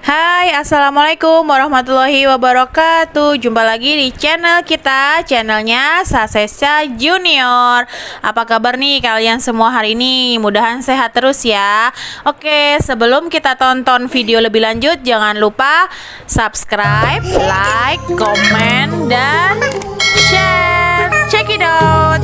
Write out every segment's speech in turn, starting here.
Hai, assalamualaikum warahmatullahi wabarakatuh. Jumpa lagi di channel kita, channelnya Sasesa Junior. Apa kabar nih kalian semua hari ini? Mudahan sehat terus ya. Oke, sebelum kita tonton video lebih lanjut, jangan lupa subscribe, like, komen, dan share. Check it out.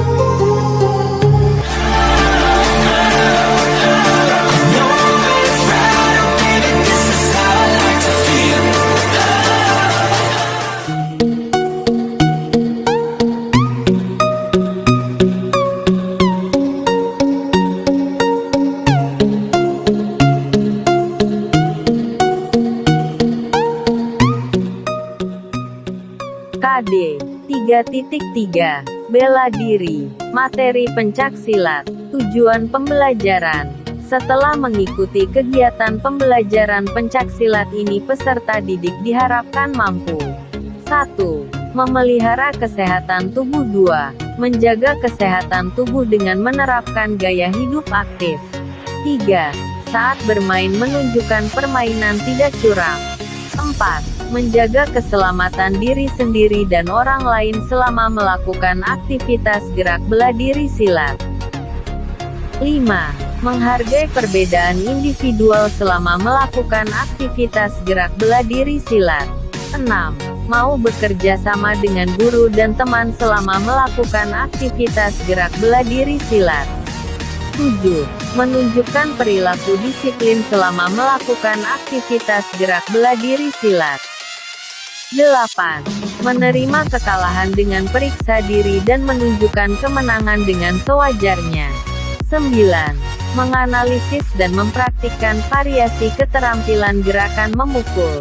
KD 3.3 Bela diri. Materi pencaksilat. Tujuan pembelajaran. Setelah mengikuti kegiatan pembelajaran pencaksilat ini, peserta didik diharapkan mampu 1. Memelihara kesehatan tubuh. 2. Menjaga kesehatan tubuh dengan menerapkan gaya hidup aktif. 3. Saat bermain menunjukkan permainan tidak curang. 4. Menjaga keselamatan diri sendiri dan orang lain selama melakukan aktivitas gerak bela diri silat. 5. Menghargai perbedaan individual selama melakukan aktivitas gerak bela diri silat. 6. Mau bekerja sama dengan guru dan teman selama melakukan aktivitas gerak bela diri silat. 7. Menunjukkan perilaku disiplin selama melakukan aktivitas gerak bela diri silat. 8. Menerima kekalahan dengan periksa diri dan menunjukkan kemenangan dengan sewajarnya. 9. Menganalisis dan mempraktikkan variasi keterampilan gerakan memukul.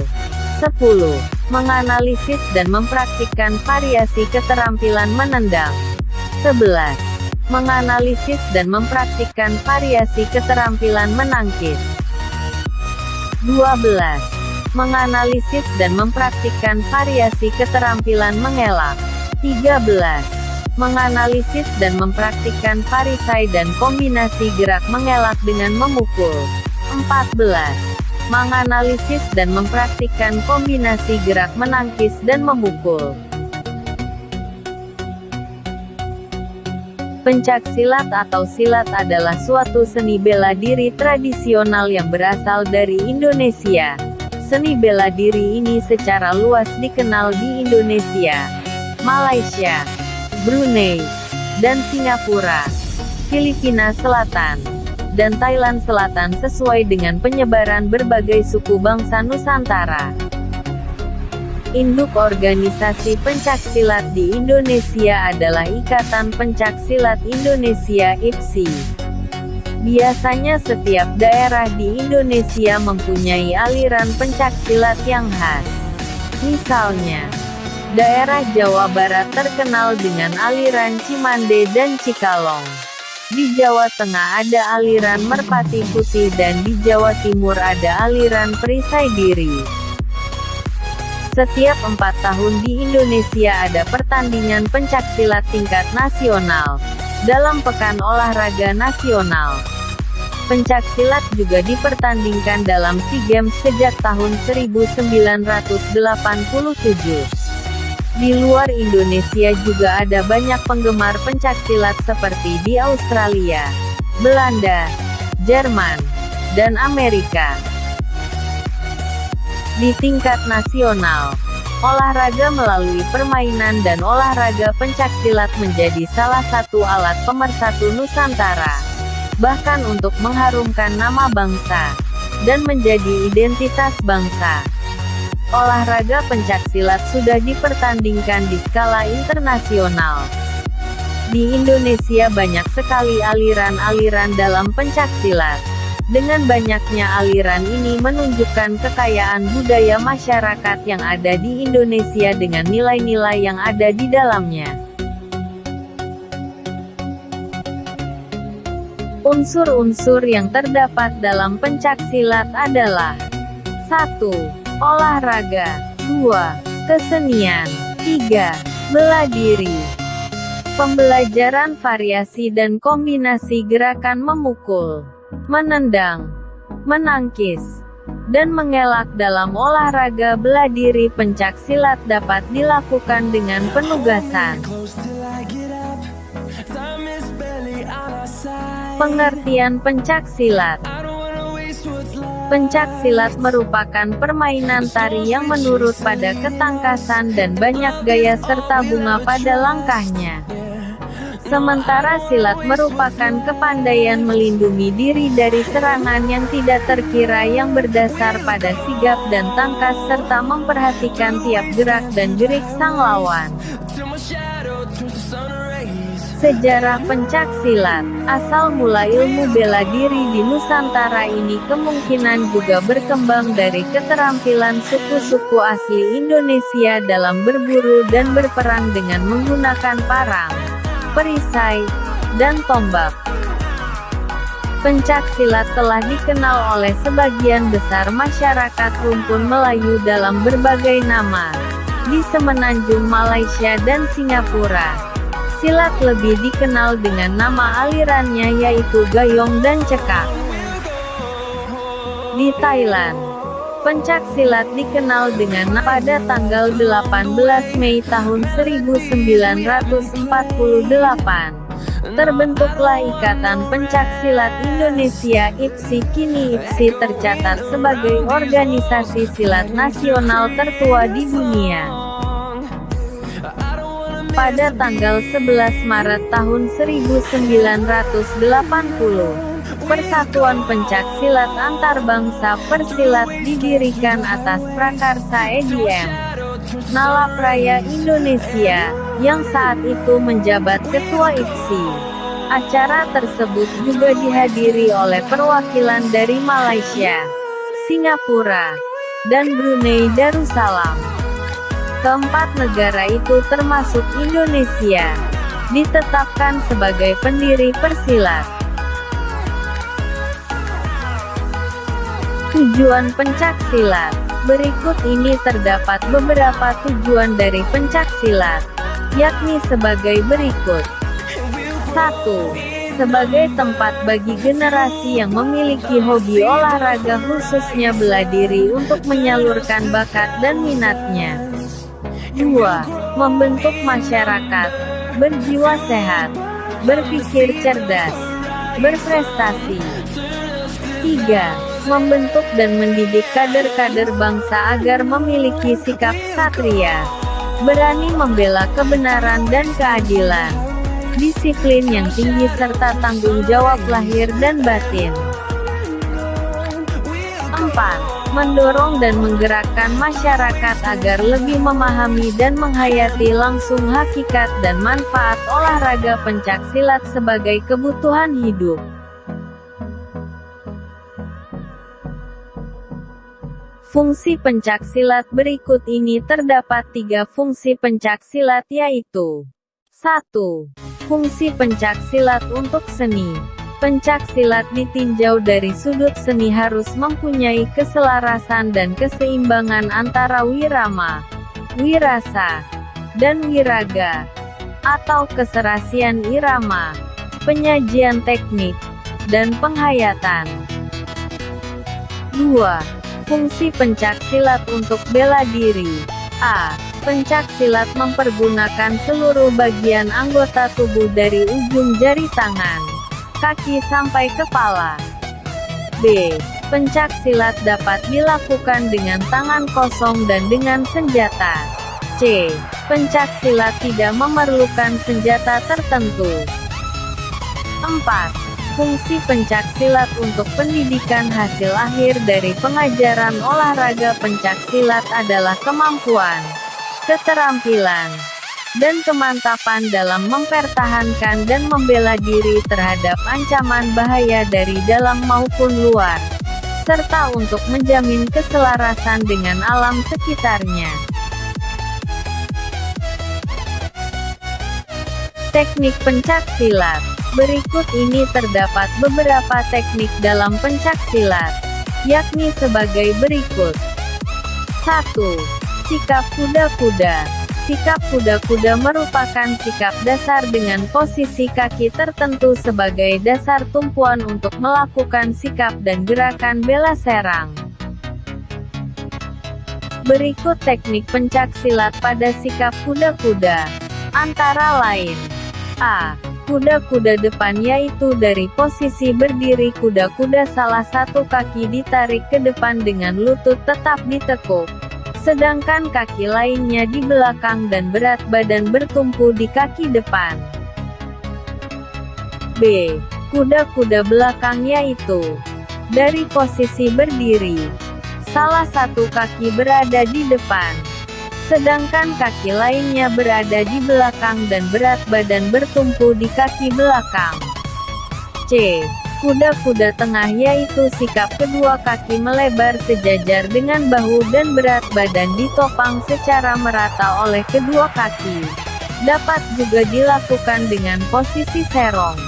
10. Menganalisis dan mempraktikkan variasi keterampilan menendang. 11. Menganalisis dan mempraktikkan variasi keterampilan menangkis. 12. Menganalisis dan mempraktikkan variasi keterampilan mengelak. 13. Menganalisis dan mempraktikkan perisai dan kombinasi gerak mengelak dengan memukul. 14. Menganalisis dan mempraktikkan kombinasi gerak menangkis dan memukul. Pencaksilat atau silat adalah suatu seni bela diri tradisional yang berasal dari Indonesia. Seni bela diri ini secara luas dikenal di Indonesia, Malaysia, Brunei, dan Singapura, Filipina Selatan, dan Thailand Selatan sesuai dengan penyebaran berbagai suku bangsa Nusantara. Induk organisasi pencaksilat di Indonesia adalah Ikatan Pencaksilat Indonesia (IPSI). Biasanya setiap daerah di Indonesia mempunyai aliran pencaksilat yang khas. Misalnya, daerah Jawa Barat terkenal dengan aliran Cimande dan Cikalong. Di Jawa Tengah ada aliran Merpati Putih dan di Jawa Timur ada aliran Perisai Diri. Setiap 4 tahun di Indonesia ada pertandingan pencaksilat tingkat nasional, dalam Pekan Olahraga Nasional. Pencaksilat juga dipertandingkan dalam SEA Games sejak tahun 1987. Di luar Indonesia juga ada banyak penggemar pencaksilat seperti di Australia, Belanda, Jerman, dan Amerika. Di tingkat nasional, olahraga melalui permainan dan olahraga pencaksilat menjadi salah satu alat pemersatu Nusantara, bahkan untuk mengharumkan nama bangsa, dan menjadi identitas bangsa. Olahraga pencaksilat sudah dipertandingkan di skala internasional. Di Indonesia banyak sekali aliran-aliran dalam pencaksilat. Dengan banyaknya aliran ini menunjukkan kekayaan budaya masyarakat yang ada di Indonesia dengan nilai-nilai yang ada di dalamnya. Unsur-unsur yang terdapat dalam pencaksilat adalah 1. Olahraga. 2. Kesenian. 3. Bela diri. Pembelajaran variasi dan kombinasi gerakan memukul, menendang, menangkis, dan mengelak dalam olahraga bela diri. Pencak silat dapat dilakukan dengan penugasan. Pengertian pencak silat. Pencak silat merupakan permainan tari yang menurut pada ketangkasan dan banyak gaya serta bunga pada langkahnya. Sementara silat merupakan kepandaian melindungi diri dari serangan yang tidak terkira yang berdasar pada sigap dan tangkas serta memperhatikan tiap gerak dan gerik sang lawan. Sejarah pencak silat. Asal mula ilmu bela diri di Nusantara ini kemungkinan juga berkembang dari keterampilan suku-suku asli Indonesia dalam berburu dan berperang dengan menggunakan parang, perisai, dan tombak. Pencak silat telah dikenal oleh sebagian besar masyarakat rumpun Melayu dalam berbagai nama, di Semenanjung Malaysia dan Singapura. Silat lebih dikenal dengan nama alirannya yaitu Gayong dan Cekak. Di Thailand, pencak silat dikenal dengan pada tanggal 18 Mei tahun 1948. Terbentuklah Ikatan Pencak Silat Indonesia (IPSI). Kini IPSI tercatat sebagai organisasi silat nasional tertua di dunia. Pada tanggal 11 Maret tahun 1980, Persatuan Pencak Silat Antarbangsa Persilat didirikan atas prakarsa EDM Nalapraya Indonesia, yang saat itu menjabat Ketua IPSI. Acara tersebut juga dihadiri oleh perwakilan dari Malaysia, Singapura, dan Brunei Darussalam. Keempat negara itu termasuk Indonesia, ditetapkan sebagai pendiri persilat. Tujuan pencak silat. Berikut ini terdapat beberapa tujuan dari pencak silat, yakni sebagai berikut. 1. Sebagai tempat bagi generasi yang memiliki hobi olahraga khususnya bela diri untuk menyalurkan bakat dan minatnya. 2. Membentuk masyarakat berjiwa sehat, berpikir cerdas, berprestasi. 3. Membentuk dan mendidik kader-kader bangsa agar memiliki sikap satria, berani membela kebenaran dan keadilan, disiplin yang tinggi serta tanggung jawab lahir dan batin. 4. Mendorong dan menggerakkan masyarakat agar lebih memahami dan menghayati langsung hakikat dan manfaat olahraga pencak silat sebagai kebutuhan hidup. Fungsi pencak silat. Berikut ini terdapat 3 fungsi pencak silat yaitu: 1. Fungsi pencak silat untuk seni. Pencak silat ditinjau dari sudut seni harus mempunyai keselarasan dan keseimbangan antara wirama, wirasa, dan wiraga, atau keserasian irama, penyajian teknik, dan penghayatan. 2. Fungsi pencak silat untuk bela diri. A. Pencak silat mempergunakan seluruh bagian anggota tubuh dari ujung jari tangan, kaki sampai kepala. B. Pencak silat dapat dilakukan dengan tangan kosong dan dengan senjata. C. Pencak silat tidak memerlukan senjata tertentu. 4. Fungsi pencak silat untuk pendidikan. Hasil akhir dari pengajaran olahraga pencak silat adalah kemampuan, keterampilan, dan kemantapan dalam mempertahankan dan membela diri terhadap ancaman bahaya dari dalam maupun luar, serta untuk menjamin keselarasan dengan alam sekitarnya. Teknik pencak silat. Berikut ini terdapat beberapa teknik dalam pencak silat, yakni sebagai berikut. 1. Sikap kuda-kuda. Sikap kuda-kuda merupakan sikap dasar dengan posisi kaki tertentu sebagai dasar tumpuan untuk melakukan sikap dan gerakan bela serang. Berikut teknik pencak silat pada sikap kuda-kuda. Antara lain: A. Kuda-kuda depan, yaitu dari posisi berdiri kuda-kuda salah satu kaki ditarik ke depan dengan lutut tetap ditekuk, sedangkan kaki lainnya di belakang dan berat badan bertumpu di kaki depan. B. Kuda-kuda belakang, yaitu dari posisi berdiri, salah satu kaki berada di depan, sedangkan kaki lainnya berada di belakang dan berat badan bertumpu di kaki belakang. C. Kuda-kuda tengah, yaitu sikap kedua kaki melebar sejajar dengan bahu dan berat badan ditopang secara merata oleh kedua kaki. Dapat juga dilakukan dengan posisi serong.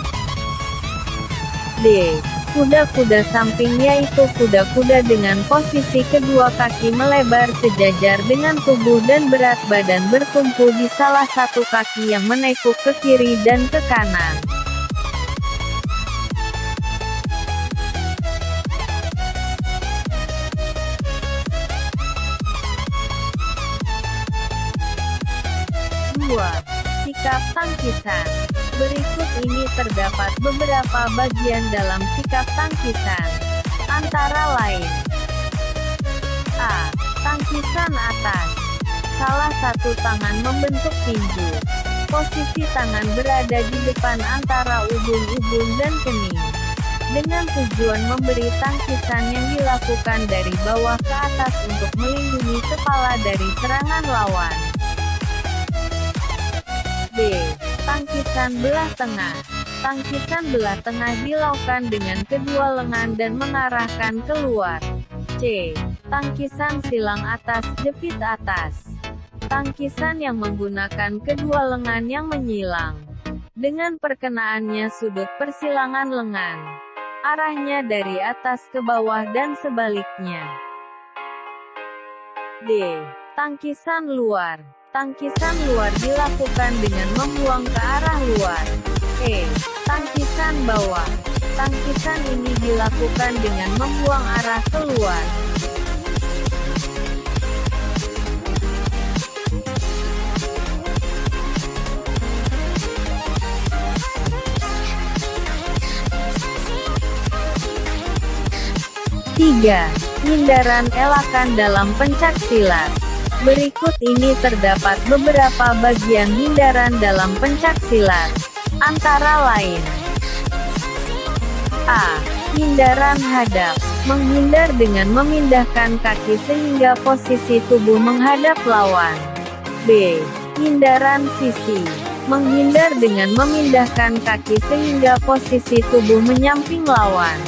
D. Kuda-kuda samping, yaitu kuda-kuda dengan posisi kedua kaki melebar sejajar dengan tubuh dan berat badan bertumpu di salah satu kaki yang menekuk ke kiri dan ke kanan. Sikap tangkisan. Berikut ini terdapat beberapa bagian dalam sikap tangkisan. Antara lain: A. Tangkisan atas. Salah satu tangan membentuk tinju. Posisi tangan berada di depan antara ubun-ubun dan kening, dengan tujuan memberi tangkisan yang dilakukan dari bawah ke atas untuk melindungi kepala dari serangan lawan. B. Tangkisan belah tengah. Tangkisan belah tengah dilakukan dengan kedua lengan dan mengarahkan keluar. C. Tangkisan silang atas, jepit atas. Tangkisan yang menggunakan kedua lengan yang menyilang, dengan perkenaannya sudut persilangan lengan, arahnya dari atas ke bawah dan sebaliknya. D. Tangkisan luar. Tangkisan luar dilakukan dengan membuang ke arah luar. E. Tangkisan bawah. Tangkisan ini dilakukan dengan membuang arah keluar. Tiga. Hindaran elakan dalam pencak silat. Berikut ini terdapat beberapa bagian hindaran dalam pencak silat. Antara lain: A. Hindaran hadap. Menghindar dengan memindahkan kaki sehingga posisi tubuh menghadap lawan. B. Hindaran sisi. Menghindar dengan memindahkan kaki sehingga posisi tubuh menyamping lawan.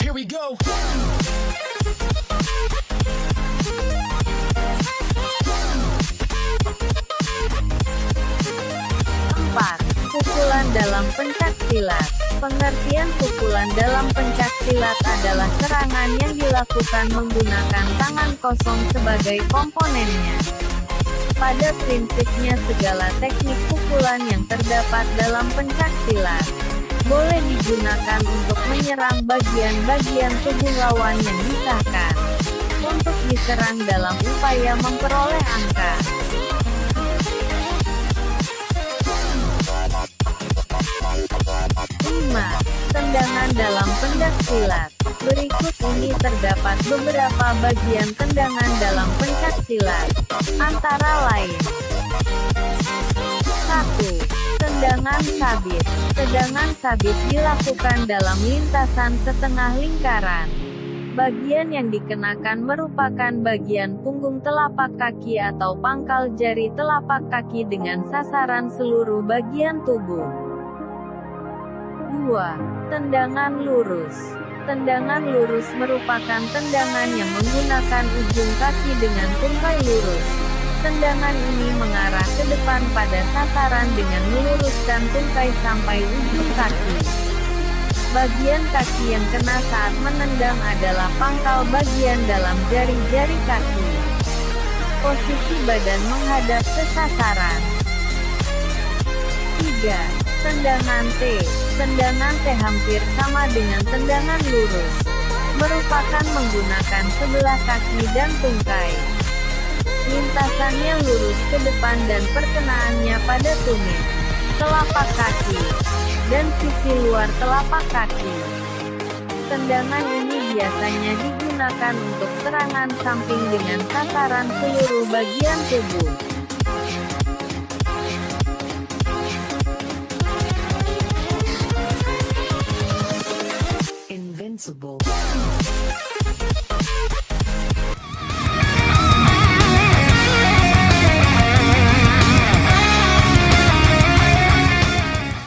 Here we go. 4. Pukulan dalam pencak silat. Pengertian pukulan dalam pencak silat adalah serangan yang dilakukan menggunakan tangan kosong sebagai komponennya. Pada prinsipnya segala teknik pukulan yang terdapat dalam pencak silat boleh digunakan untuk menyerang bagian-bagian tubuh lawan yang disahkan untuk diserang dalam upaya memperoleh angka. 5. Tendangan dalam pencak silat. Berikut ini terdapat beberapa bagian tendangan dalam pencak silat. Antara lain: 1. Tendangan sabit. Tendangan sabit dilakukan dalam lintasan setengah lingkaran. Bagian yang dikenakan merupakan bagian punggung telapak kaki atau pangkal jari telapak kaki dengan sasaran seluruh bagian tubuh. 2. Tendangan lurus. Tendangan lurus merupakan tendangan yang menggunakan ujung kaki dengan tungkai lurus. Tendangan ini mengarah ke depan pada sasaran dengan meluruskan tungkai sampai ujung kaki. Bagian kaki yang kena saat menendang adalah pangkal bagian dalam jari-jari kaki. Posisi badan menghadap ke sasaran. 3. Tendangan T. Tendangan T hampir sama dengan tendangan lurus. merupakan menggunakan sebelah kaki dan tungkai. Lintasannya lurus ke depan dan perkenaannya pada tumit, telapak kaki, dan sisi luar telapak kaki. Tendangan ini biasanya digunakan untuk serangan samping dengan sasaran seluruh bagian tubuh. Invincible.